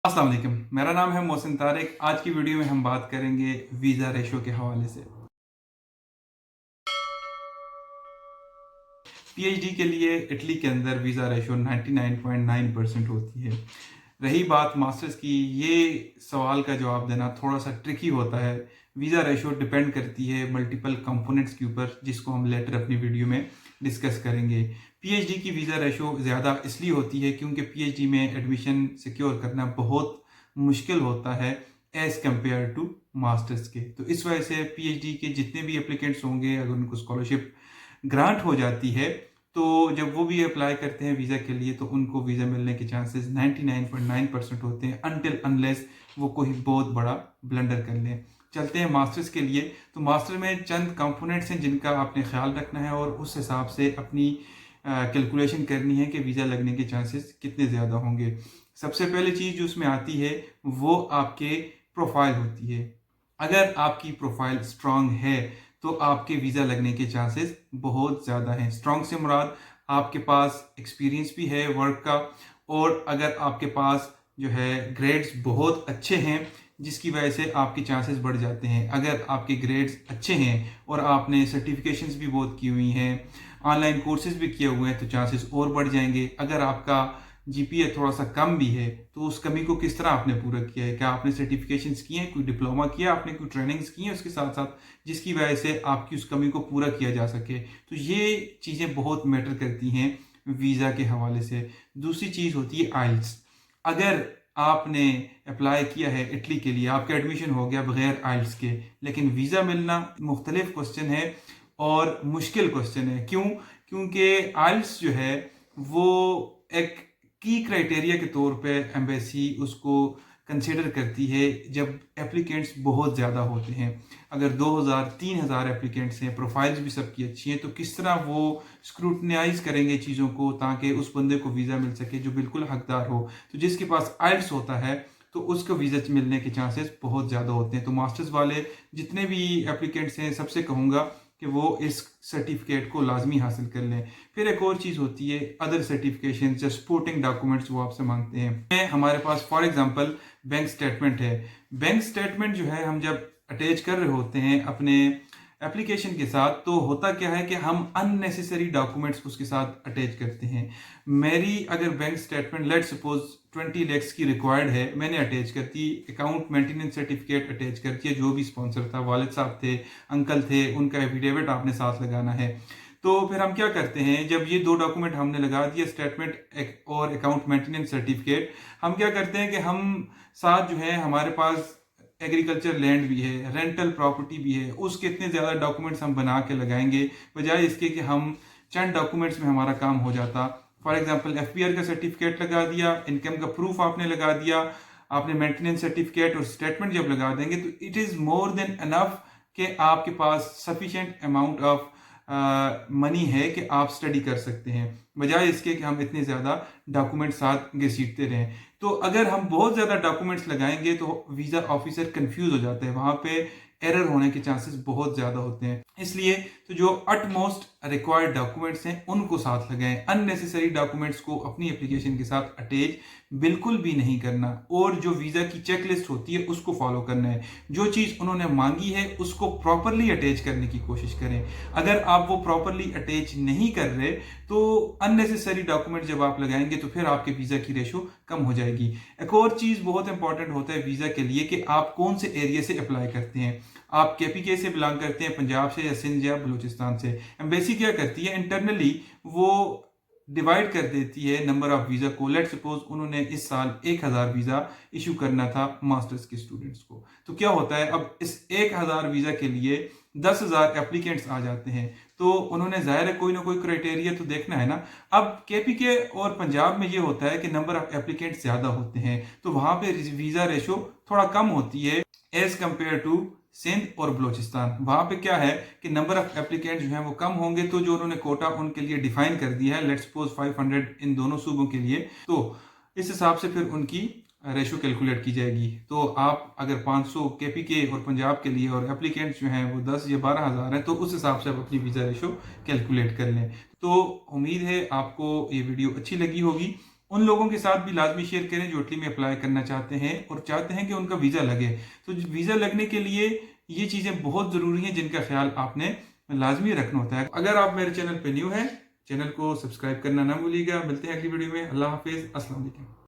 अस्सलाम वालेकुम, मेरा नाम है मोहसिन तारिक। आज की वीडियो में हम बात करेंगे वीज़ा रेशो के हवाले से। पीएचडी के लिए इटली के अंदर वीज़ा रेशो 99.9% होती है। रही बात मास्टर्स की, ये सवाल का जवाब देना थोड़ा सा ट्रिकी होता है। वीज़ा रेशो डिपेंड करती है मल्टीपल कंपोनेंट्स के ऊपर, जिसको हम लेटर अपनी वीडियो में डिस्कस करेंगे। पीएचडी की वीज़ा रेशो ज़्यादा इसलिए होती है क्योंकि पीएचडी में एडमिशन सिक्योर करना बहुत मुश्किल होता है एज़ कम्पेयर टू मास्टर्स के। तो इस वजह से पीएचडी के जितने भी एप्लीकेंट्स होंगे, अगर उनको स्कॉलरशिप ग्रांट हो जाती है, तो जब वो भी अप्लाई करते हैं वीज़ा के लिए, तो उनको वीज़ा मिलने के चांसेस 99.9% होते हैं, अनटिल अनलेस वो कोई बहुत बड़ा ब्लंडर कर लें। चलते हैं मास्टर्स के लिए। तो मास्टर में चंद कंपोनेंट्स हैं जिनका आपने ख्याल रखना है और उस हिसाब से अपनी कैलकुलेशन करनी है कि वीज़ा लगने के चांसेस कितने ज़्यादा होंगे। सबसे पहले चीज़ जो उसमें आती है वो आपके प्रोफाइल होती है। अगर आपकी प्रोफाइल स्ट्रांग है तो आपके वीज़ा लगने के चांसेस बहुत ज़्यादा हैं। स्ट्रांग से मुराद आपके पास एक्सपीरियंस भी है वर्क का, और अगर आपके पास जो है ग्रेड्स बहुत अच्छे हैं जिसकी वजह से आपके चांसेस बढ़ जाते हैं। अगर आपके ग्रेड्स अच्छे हैं और आपने सर्टिफिकेशंस भी बहुत की हुई हैं, ऑनलाइन कोर्सेज भी किए हुए हैं, तो चांसेस और बढ़ जाएंगे। अगर आपका जीपीए थोड़ा सा कम भी है तो उस कमी को किस तरह आपने पूरा किया है? क्या आपने सर्टिफिकेशंस किए हैं, कोई डिप्लोमा किया, आपने कोई ट्रेनिंग्स की हैं उसके साथ साथ, जिसकी वजह से आपकी उस कमी को पूरा किया जा सके? तो ये चीज़ें बहुत मैटर करती हैं वीज़ा के हवाले से। दूसरी चीज़ होती है आइल्स। अगर आपने अप्लाई किया है इटली के लिए, आपका एडमिशन हो गया बगैर आइल्स के, लेकिन वीज़ा मिलना मुख्तलिफ क्वेश्चन है और मुश्किल क्वेश्चन है। क्यों? क्योंकि आइल्स जो है वो एक की क्राइटेरिया के तौर पे एम्बेसी उसको कंसिडर करती है जब एप्लीकेंट्स बहुत ज़्यादा होते हैं। अगर 2000-3000 एप्लीकेंट्स हैं, प्रोफाइल्स भी सबकी अच्छी हैं, तो किस तरह वो स्क्रूटनाइज करेंगे चीज़ों को ताकि उस बंदे को वीज़ा मिल सके जो बिल्कुल हकदार हो। तो जिसके पास आइल्स होता है तो उसको वीज़ा मिलने के चांसेस बहुत ज़्यादा होते हैं। तो मास्टर्स वाले जितने भी एप्लीकेंट्स हैं, सबसे कहूँगा कि वो इस सर्टिफिकेट को लाजमी हासिल कर लें। फिर एक और चीज़ होती है अदर सर्टिफिकेशन, जो सपोर्टिंग डॉक्यूमेंट्स वो आपसे मांगते हैं। हमारे पास फॉर एग्जांपल बैंक स्टेटमेंट है। बैंक स्टेटमेंट जो है हम जब अटैच कर रहे होते हैं अपने एप्लीकेशन के साथ, तो होता क्या है कि हम अननेसेसरी डॉक्यूमेंट्स उसके साथ अटैच करते हैं। मेरी अगर bank statement let suppose 20 lakhs की रिक्वायर्ड है, मैंने अटैच कर दी, अकाउंट मेंटेनेंस सर्टिफिकेट अटैच कर दिया, जो भी स्पॉन्सर था, वालिद साहब थे, अंकल थे, उनका एफिडेविट आपने साथ लगाना है। तो फिर हम क्या करते हैं, जब ये दो डॉक्यूमेंट हमने लगा दिया, स्टेटमेंट और अकाउंट मेंटेनेंस सर्टिफिकेट, हम क्या करते हैं कि हम साथ जो है हमारे पास एग्रीकल्चर लैंड भी है, रेंटल प्रॉपर्टी भी है, उसके इतने ज़्यादा डॉक्यूमेंट्स हम बना के लगाएंगे बजाय इसके कि हम चंद डॉक्यूमेंट्स में हमारा काम हो जाता। फॉर एग्जांपल एफपीआर का सर्टिफिकेट लगा दिया, इनकम का प्रूफ आपने लगा दिया, आपने मेंटेनेंस सर्टिफिकेट और स्टेटमेंट जब लगा देंगे तो it is more than enough कि आपके पास सफिशेंट अमाउंट ऑफ मनी है कि आप स्टडी कर सकते हैं, बजाय इसके कि हम इतने ज़्यादा डॉक्यूमेंट साथ घसीटते रहें। तो अगर हम बहुत ज़्यादा डॉक्यूमेंट्स लगाएंगे तो वीज़ा ऑफिसर कंफ्यूज हो जाते हैं, वहाँ पे एरर होने के चांसेस बहुत ज़्यादा होते हैं। इसलिए तो जो अटमोस्ट रिक्वायर्ड डॉक्यूमेंट्स हैं उनको साथ लगाएं। अननेसेसरी डॉक्यूमेंट्स को अपनी एप्लीकेशन के साथ अटैच बिल्कुल भी नहीं करना, और जो वीज़ा की चेक लिस्ट होती है उसको फॉलो करना है। जो चीज़ उन्होंने मांगी है उसको प्रॉपरली अटैच करने की कोशिश करें। अगर आप वो प्रॉपरली अटैच नहीं कर रहे तो अननेसेसरी डॉक्यूमेंट जब आप लगाएंगे तो फिर आपके वीज़ा की रेशो कम हो जाएगी। एक और चीज़ बहुत इंपॉर्टेंट होता है वीज़ा के लिए कि आप कौन से एरिया से अप्लाई करते हैं। आप केपीके से बिलोंग करते हैं, पंजाब से या सिंध या बलूचिस्तान से, एम्बेसी क्या करती है इंटरनली, वो डिवाइड कर देती है नंबर ऑफ वीज़ा को। लेट सपोज उन्होंने इस साल 1000 वीज़ा इशू करना था मास्टर्स के स्टूडेंट्स को, तो क्या होता है, अब इस 1000 वीज़ा के लिए 10,000 एप्लीकेंट्स आ जाते हैं, तो उन्होंने जाहिर है कोई ना कोई क्राइटेरिया तो देखना है ना। अब केपीके और पंजाब में ये होता है कि नंबर ऑफ एप्लीकेंट्स ज़्यादा होते हैं, तो वहाँ पे वीज़ा रेशो थोड़ा कम होती है एज कंपेयर टू सिंध और बलूचिस्तान। वहाँ पे क्या है कि नंबर ऑफ एप्लीकेंट जो हैं वो कम होंगे, तो जो उन्होंने कोटा उनके लिए डिफाइन कर दिया है, लेट्स सपोज 500 इन दोनों सूबों के लिए, तो इस हिसाब से फिर उनकी रेशो कैलकुलेट की जाएगी। तो आप अगर 500 केपीके और पंजाब के लिए और एप्लीकेंट्स जो हैं वो 10 या 12,000 हैं, तो उस हिसाब से आप अपनी वीज़ा रेशो कैलकुलेट कर लें। तो उम्मीद है आपको ये वीडियो अच्छी लगी होगी, उन लोगों के साथ भी लाजमी शेयर करें जो इटली में अप्लाई करना चाहते हैं और चाहते हैं कि उनका वीज़ा लगे। तो वीज़ा लगने के लिए ये चीज़ें बहुत ज़रूरी हैं जिनका ख्याल आपने लाजमी रखना होता है। अगर आप मेरे चैनल पे न्यू हैं, चैनल को सब्सक्राइब करना ना भूलिएगा। मिलते हैं अगली वीडियो में। अल्लाह हाफिज़, अस्सलाम वालेकुम।